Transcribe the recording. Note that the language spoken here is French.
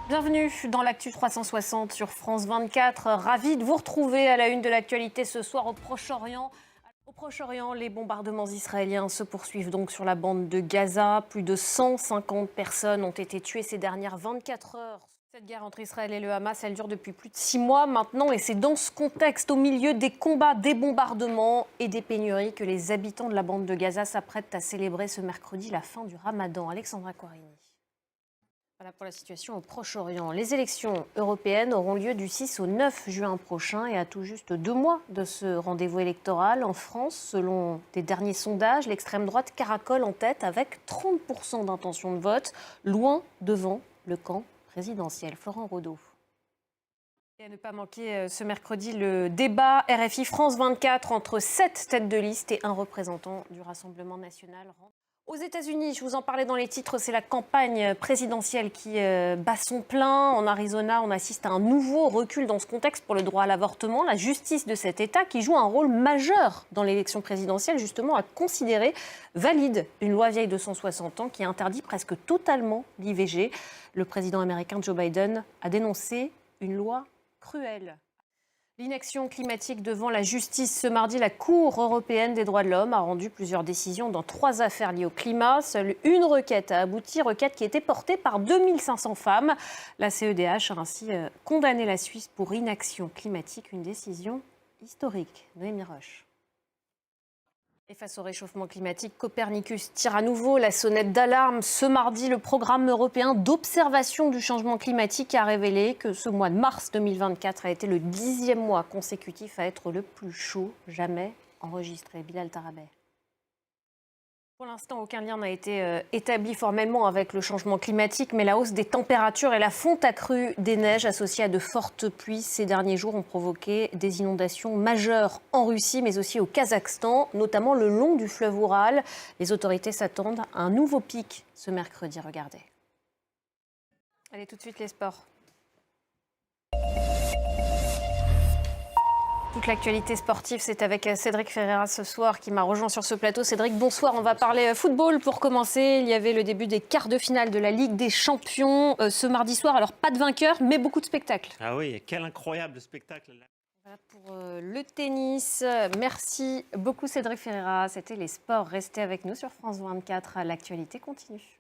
Bienvenue dans l'Actu 360 sur France 24. Ravi de vous retrouver à la une de l'actualité ce soir au Proche-Orient. Au Proche-Orient, les bombardements israéliens se poursuivent donc sur la bande de Gaza. Plus de 150 personnes ont été tuées ces dernières 24 heures. Cette guerre entre Israël et le Hamas, elle dure depuis plus de 6 mois maintenant. Et c'est dans ce contexte, au milieu des combats, des bombardements et des pénuries, que les habitants de la bande de Gaza s'apprêtent à célébrer ce mercredi la fin du Ramadan. Alexandra Quarini. Voilà pour la situation au Proche-Orient. Les élections européennes auront lieu du 6 au 9 juin prochain et à tout juste 2 mois de ce rendez-vous électoral. En France, selon des derniers sondages, l'extrême droite caracole en tête avec 30% d'intention de vote, loin devant le camp présidentiel. Florent Rodeau. Et à ne pas manquer ce mercredi le débat RFI France 24 entre 7 têtes de liste et un représentant du Rassemblement national. Aux États-Unis, je vous en parlais dans les titres, c'est la campagne présidentielle qui bat son plein. En Arizona, on assiste à un nouveau recul dans ce contexte pour le droit à l'avortement. La justice de cet État, qui joue un rôle majeur dans l'élection présidentielle, justement, a considéré valide une loi vieille de 160 ans qui interdit presque totalement l'IVG. Le président américain Joe Biden a dénoncé une loi cruelle. L'inaction climatique devant la justice. Ce mardi, la Cour européenne des droits de l'homme a rendu plusieurs décisions dans 3 affaires liées au climat. Seule une requête a abouti, requête qui était portée par 2500 femmes. La CEDH a ainsi condamné la Suisse pour inaction climatique, une décision historique. Noémie Roche. Et face au réchauffement climatique, Copernicus tire à nouveau la sonnette d'alarme. Ce mardi, le programme européen d'observation du changement climatique a révélé que ce mois de mars 2024 a été le 10e mois consécutif à être le plus chaud jamais enregistré. Bilal Tarabeh. Pour l'instant, aucun lien n'a été établi formellement avec le changement climatique, mais la hausse des températures et la fonte accrue des neiges associées à de fortes pluies ces derniers jours ont provoqué des inondations majeures en Russie, mais aussi au Kazakhstan, notamment le long du fleuve Oural. Les autorités s'attendent à un nouveau pic ce mercredi. Regardez. Allez, tout de suite les sports. Toute l'actualité sportive, c'est avec Cédric Ferreira ce soir qui m'a rejoint sur ce plateau. Cédric, bonsoir. On va parler football pour commencer. Il y avait le début des quarts de finale de la Ligue des Champions ce mardi soir. Alors, pas de vainqueur, mais beaucoup de spectacles. Ah oui, quel incroyable spectacle. Voilà pour le tennis. Merci beaucoup Cédric Ferreira. C'était les sports. Restez avec nous sur France 24. L'actualité continue.